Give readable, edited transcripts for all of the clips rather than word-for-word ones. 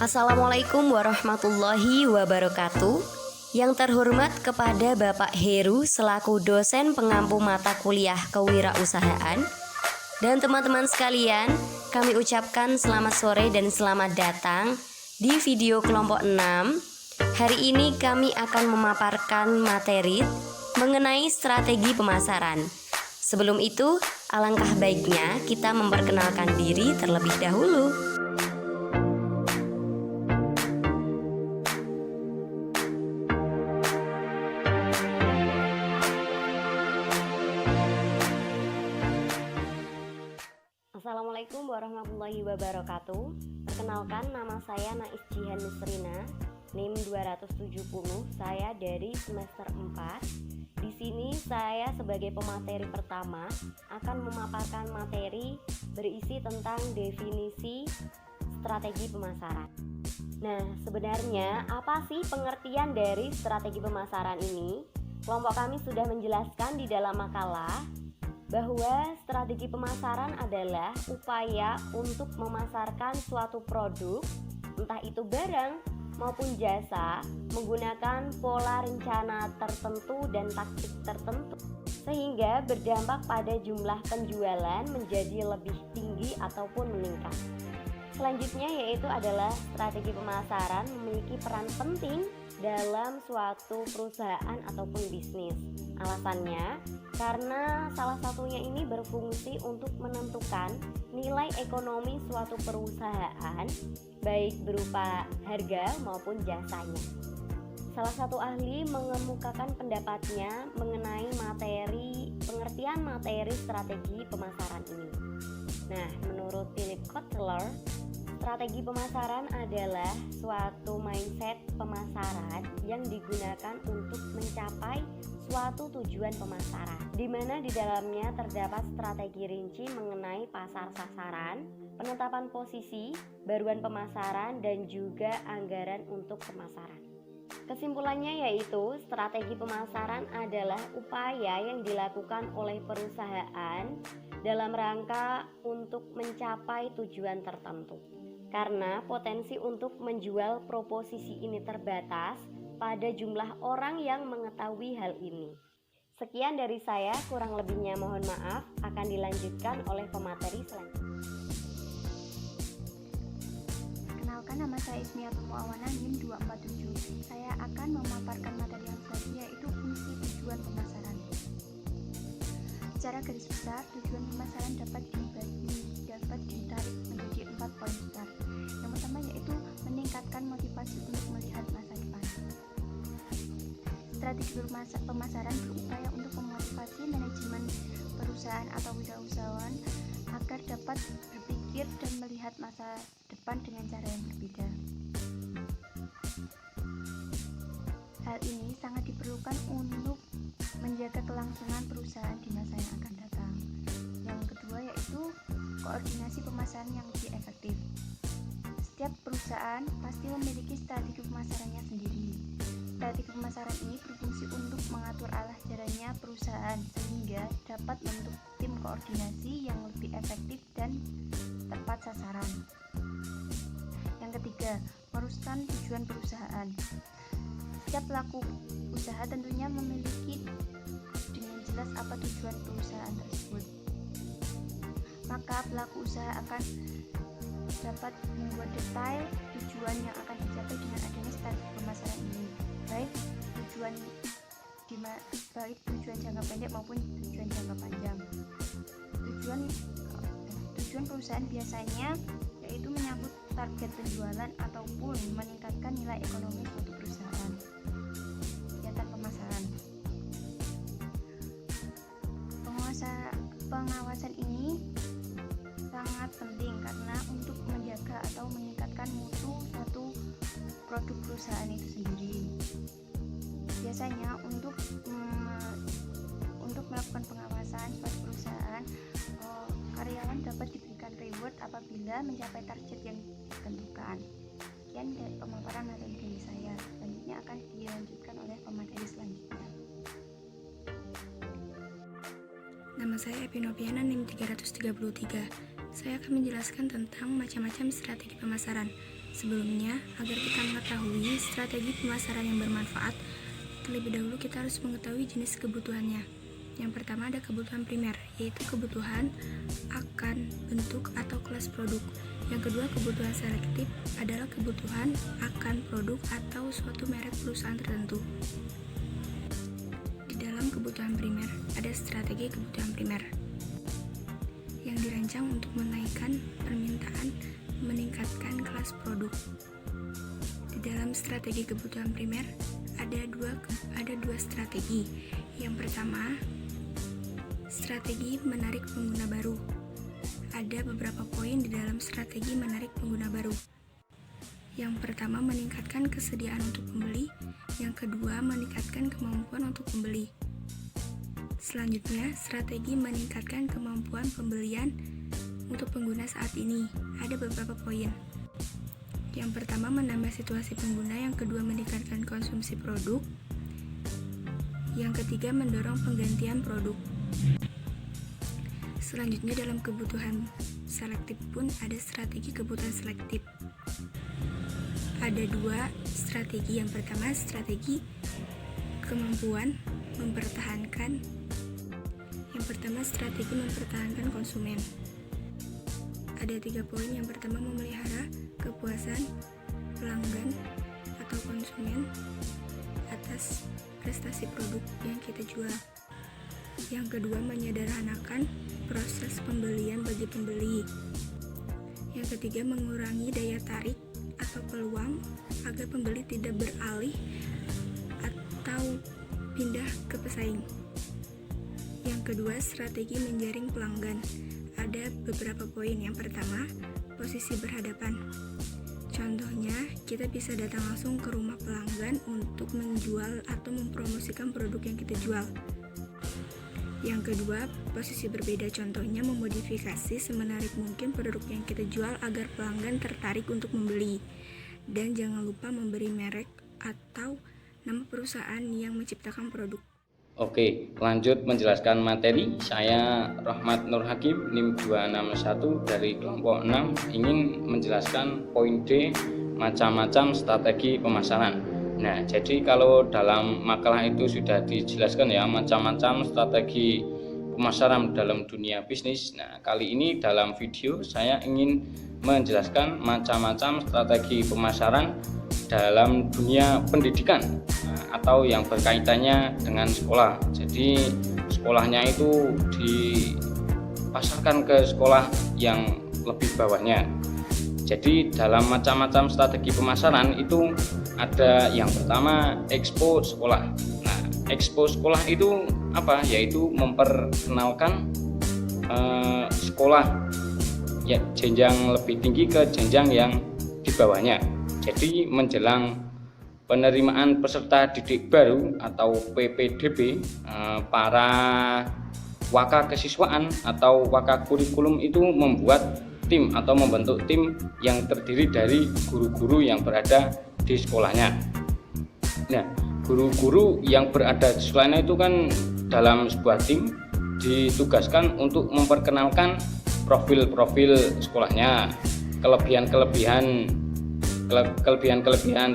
Assalamualaikum warahmatullahi wabarakatuh. Yang terhormat kepada Bapak Heru selaku dosen pengampu mata kuliah kewirausahaan dan teman-teman sekalian, kami ucapkan selamat sore dan selamat datang di video kelompok 6. Hari ini kami akan memaparkan materi mengenai strategi pemasaran. Sebelum itu, alangkah baiknya kita memperkenalkan diri terlebih dahulu. Assalamualaikum warahmatullahi wabarakatuh. Perkenalkan, nama saya Nais Jihan Nisrina, NIM 270. Saya dari semester 4. Di sini saya sebagai pemateri pertama akan memaparkan materi berisi tentang definisi strategi pemasaran. Nah, sebenarnya apa sih pengertian dari strategi pemasaran ini? Kelompok kami sudah menjelaskan di dalam makalah bahwa strategi pemasaran adalah upaya untuk memasarkan suatu produk, entah itu barang maupun jasa, menggunakan pola rencana tertentu dan taktik tertentu, sehingga berdampak pada jumlah penjualan menjadi lebih tinggi ataupun meningkat. Selanjutnya yaitu adalah strategi pemasaran memiliki peran penting dalam suatu perusahaan ataupun bisnis. Alasannya, karena salah satunya ini berfungsi untuk menentukan nilai ekonomi suatu perusahaan, baik berupa harga maupun jasanya. Salah satu ahli mengemukakan pendapatnya mengenai pengertian materi strategi pemasaran ini. Nah, menurut Philip Kotler, strategi pemasaran adalah suatu mindset pemasaran yang digunakan untuk mencapai suatu tujuan pemasaran, di mana di dalamnya terdapat strategi rinci mengenai pasar sasaran, penetapan posisi, baruan pemasaran, dan juga anggaran untuk pemasaran. Kesimpulannya yaitu strategi pemasaran adalah upaya yang dilakukan oleh perusahaan dalam rangka untuk mencapai tujuan tertentu. Karena potensi untuk menjual proposisi ini terbatas pada jumlah orang yang mengetahui hal ini. Sekian dari saya, kurang lebihnya mohon maaf, akan dilanjutkan oleh pemateri selanjutnya. Kenalkan, nama saya Ismiatul Muawana, NIM 247. Saya akan memaparkan materi yang selanjutnya, yaitu fungsi tujuan pemasaran. Secara garis besar, tujuan pemasaran dapat ditarik menjadi 4 poin besar. Yang pertama yaitu meningkatkan motivasi untuk melihat masa depan. Strategi pemasaran berupaya untuk memotivasi manajemen perusahaan atau wirausahawan agar dapat berpikir dan melihat masa depan dengan cara yang berbeda. Hal ini sangat diperlukan untuk menjaga kelangsungan perusahaan di masa yang akan datang. Yang kedua yaitu koordinasi pemasaran yang lebih efektif. Setiap perusahaan pasti memiliki strategi pemasarannya sendiri. Strategi pemasaran ini berfungsi untuk mengatur arah jalannya perusahaan sehingga dapat membentuk tim koordinasi yang lebih efektif dan tepat sasaran. Yang ketiga, merumuskan tujuan perusahaan. Setiap pelaku usaha tentunya memiliki dengan jelas apa tujuan perusahaan tersebut. Maka pelaku usaha akan dapat membuat detail tujuan yang akan dicapai dengan adanya strategi pemasaran ini, baik tujuan jangka pendek maupun tujuan jangka panjang. Tujuan perusahaan biasanya yaitu menyangkut target penjualan ataupun meningkatkan nilai ekonomi suatu perusahaan. Kegiatan pemasaran. Pengawasan ini sangat penting karena untuk menjaga atau meningkatkan mutu suatu produk perusahaan itu sendiri. Biasanya untuk melakukan pengawasan suatu perusahaan, karyawan dapat diberikan reward apabila mencapai target yang ditentukan. Sekian dari pemaparan materi dari saya. Selanjutnya akan dilanjutkan oleh pemateri selanjutnya. Nama saya Epi Noviana, NIM 333. Saya akan menjelaskan tentang macam-macam strategi pemasaran. Sebelumnya, agar kita mengetahui strategi pemasaran yang bermanfaat, terlebih dahulu kita harus mengetahui jenis kebutuhannya. Yang pertama ada kebutuhan primer, yaitu kebutuhan akan bentuk atau kelas produk. Yang kedua, kebutuhan selektif adalah kebutuhan akan produk atau suatu merek perusahaan tertentu. Di dalam kebutuhan primer, ada strategi kebutuhan primer yang dirancang untuk menaikkan permintaan, meningkatkan kelas produk. Di dalam strategi kebutuhan primer ada dua strategi. Yang pertama, strategi menarik pengguna baru. Ada beberapa poin di dalam strategi menarik pengguna baru. Yang pertama, meningkatkan kesediaan untuk pembeli. Yang kedua, meningkatkan kemampuan untuk pembeli. Selanjutnya, strategi meningkatkan kemampuan pembelian untuk pengguna saat ini. Ada beberapa poin. Yang pertama, menambah situasi pengguna. Yang kedua, meningkatkan konsumsi produk. Yang ketiga, mendorong penggantian produk. Selanjutnya, dalam kebutuhan selektif pun ada strategi kebutuhan selektif. Ada dua strategi. Yang pertama, strategi kemampuan mempertahankan. Yang pertama, strategi mempertahankan konsumen. Ada 3 poin. Yang pertama, memelihara kepuasan pelanggan atau konsumen atas prestasi produk yang kita jual. Yang kedua, menyederhanakan proses pembelian bagi pembeli. Yang ketiga, mengurangi daya tarik atau peluang agar pembeli tidak beralih atau pindah ke pesaing. Yang kedua, strategi menjaring pelanggan. Ada beberapa poin. Yang pertama, posisi berhadapan. Contohnya, kita bisa datang langsung ke rumah pelanggan untuk menjual atau mempromosikan produk yang kita jual. Yang kedua, posisi berbeda. Contohnya, memodifikasi semenarik mungkin produk yang kita jual agar pelanggan tertarik untuk membeli. Dan jangan lupa memberi merek atau nama perusahaan yang menciptakan produk. Oke, lanjut menjelaskan materi. Saya Rahmat Nur Hakim, NIM 261 dari kelompok 6, ingin menjelaskan poin D, macam-macam strategi pemasaran. Nah, jadi kalau dalam makalah itu sudah dijelaskan ya, macam-macam strategi pemasaran dalam dunia bisnis. Nah, kali ini dalam video saya ingin menjelaskan macam-macam strategi pemasaran dalam dunia pendidikan atau yang berkaitannya dengan sekolah. Jadi sekolahnya itu dipasarkan ke sekolah yang lebih bawahnya. Jadi dalam macam-macam strategi pemasaran itu ada yang pertama expo sekolah. Nah, expo sekolah itu apa? Yaitu memperkenalkan sekolah ya jenjang lebih tinggi ke jenjang yang di bawahnya. Jadi menjelang penerimaan peserta didik baru atau PPDB, para waka kesiswaan atau waka kurikulum itu membuat tim atau membentuk tim yang terdiri dari guru-guru yang berada di sekolahnya. Nah, guru-guru yang berada di sekolahnya itu kan dalam sebuah tim ditugaskan untuk memperkenalkan profil-profil sekolahnya, kelebihan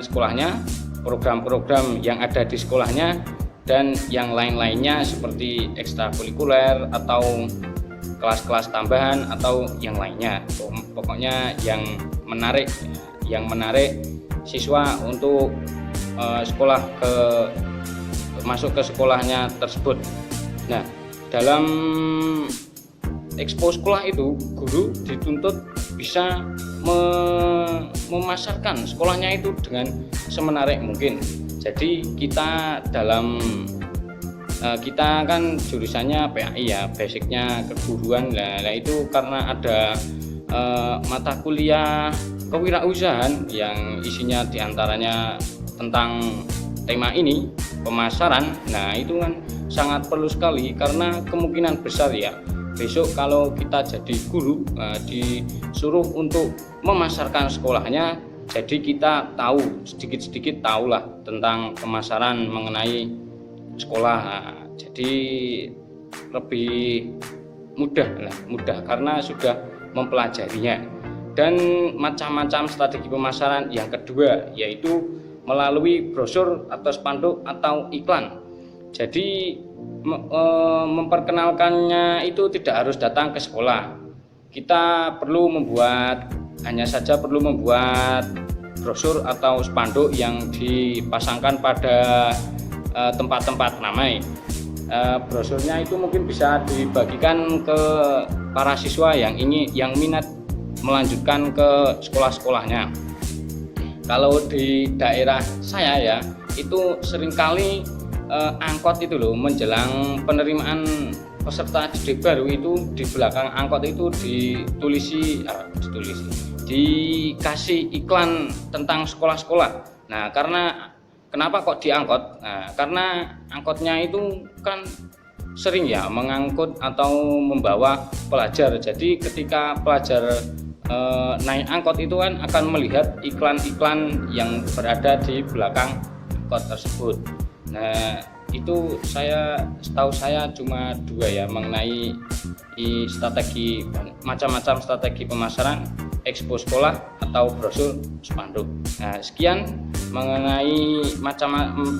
sekolahnya, program-program yang ada di sekolahnya, dan yang lain-lainnya seperti ekstrakurikuler atau kelas-kelas tambahan atau yang lainnya. Pokoknya yang menarik siswa untuk masuk ke sekolahnya tersebut. Nah, dalam expo sekolah itu guru dituntut bisa memasarkan sekolahnya itu dengan semenarik mungkin. Jadi kita kan jurusannya PAI ya, basicnya keguruan. Nah itu karena ada mata kuliah kewirausahaan yang isinya diantaranya tentang tema ini, pemasaran. Nah itu kan sangat perlu sekali karena kemungkinan besar ya besok kalau kita jadi guru disuruh untuk memasarkan sekolahnya, jadi kita tahu sedikit-sedikit tahulah tentang pemasaran mengenai sekolah. Jadi lebih mudah karena sudah mempelajarinya. Dan macam-macam strategi pemasaran yang kedua yaitu melalui brosur atau spanduk atau iklan. Jadi memperkenalkannya itu tidak harus datang ke sekolah. Kita hanya saja perlu membuat brosur atau spanduk yang dipasangkan pada tempat-tempat ramai. Brosurnya itu mungkin bisa dibagikan ke para siswa yang minat melanjutkan ke sekolah-sekolahnya. Kalau di daerah saya ya, itu seringkali angkot itu loh, menjelang penerimaan peserta didik baru itu di belakang angkot itu dikasih iklan tentang sekolah-sekolah. Nah, kenapa kok diangkot? Nah, karena angkotnya itu kan sering ya mengangkut atau membawa pelajar. Jadi ketika pelajar naik angkot itu kan akan melihat iklan-iklan yang berada di belakang angkot tersebut. Nah, itu setahu saya cuma 2 ya mengenai macam-macam strategi pemasaran, expo sekolah atau brosur spanduk. Nah, sekian mengenai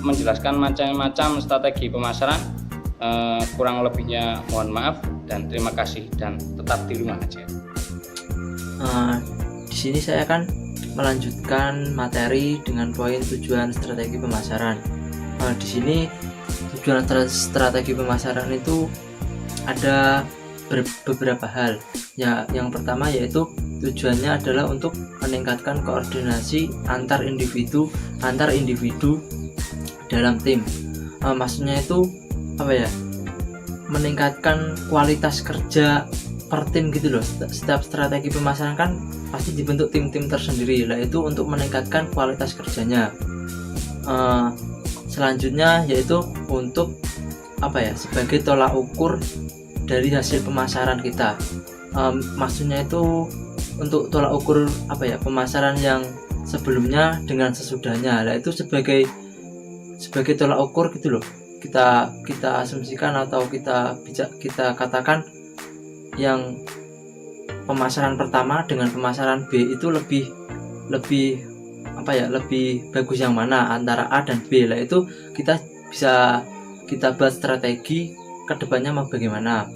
menjelaskan macam-macam strategi pemasaran. Kurang lebihnya mohon maaf dan terima kasih, dan tetap di rumah aja. Di sini saya akan melanjutkan materi dengan poin tujuan strategi pemasaran. Di sini tujuan strategi pemasaran itu ada beberapa hal. Ya, yang pertama yaitu tujuannya adalah untuk meningkatkan koordinasi antar individu dalam tim. Maksudnya itu meningkatkan kualitas kerja per tim gitu loh. Setiap strategi pemasaran kan pasti dibentuk tim-tim tersendiri, yaitu untuk meningkatkan kualitas kerjanya. Selanjutnya yaitu untuk sebagai tolak ukur dari hasil pemasaran kita. Maksudnya itu untuk tolak ukur pemasaran yang sebelumnya dengan sesudahnya. Lah itu sebagai tolak ukur gitu loh. Kita asumsikan atau kita katakan yang pemasaran pertama dengan pemasaran B itu lebih bagus yang mana antara A dan B. Lah itu kita buat strategi kedepannya mau bagaimana.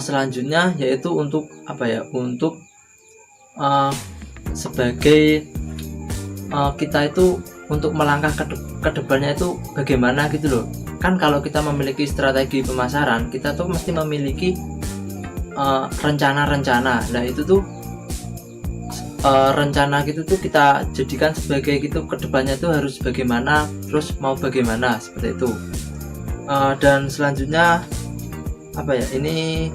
Selanjutnya yaitu untuk sebagai kita itu untuk melangkah ke depannya itu bagaimana gitu loh. Kan kalau kita memiliki strategi pemasaran, kita tuh mesti memiliki rencana-rencana. Nah itu tuh rencana gitu tuh kita jadikan sebagai gitu kedepannya tuh harus bagaimana, terus mau bagaimana, seperti itu. Dan selanjutnya ini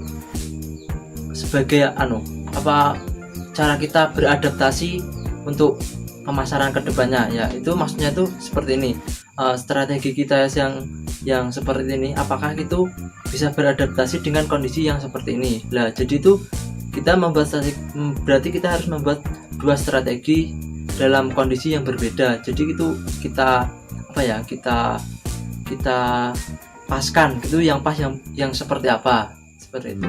sebagai cara kita beradaptasi untuk pemasaran kedepannya. Ya itu maksudnya tuh seperti ini. Strategi kita yang seperti ini, apakah itu bisa beradaptasi dengan kondisi yang seperti ini. Lah jadi itu kita membuat strategi, berarti kita harus membuat 2 strategi dalam kondisi yang berbeda. Jadi itu kita paskan itu yang pas, yang seperti apa, seperti itu.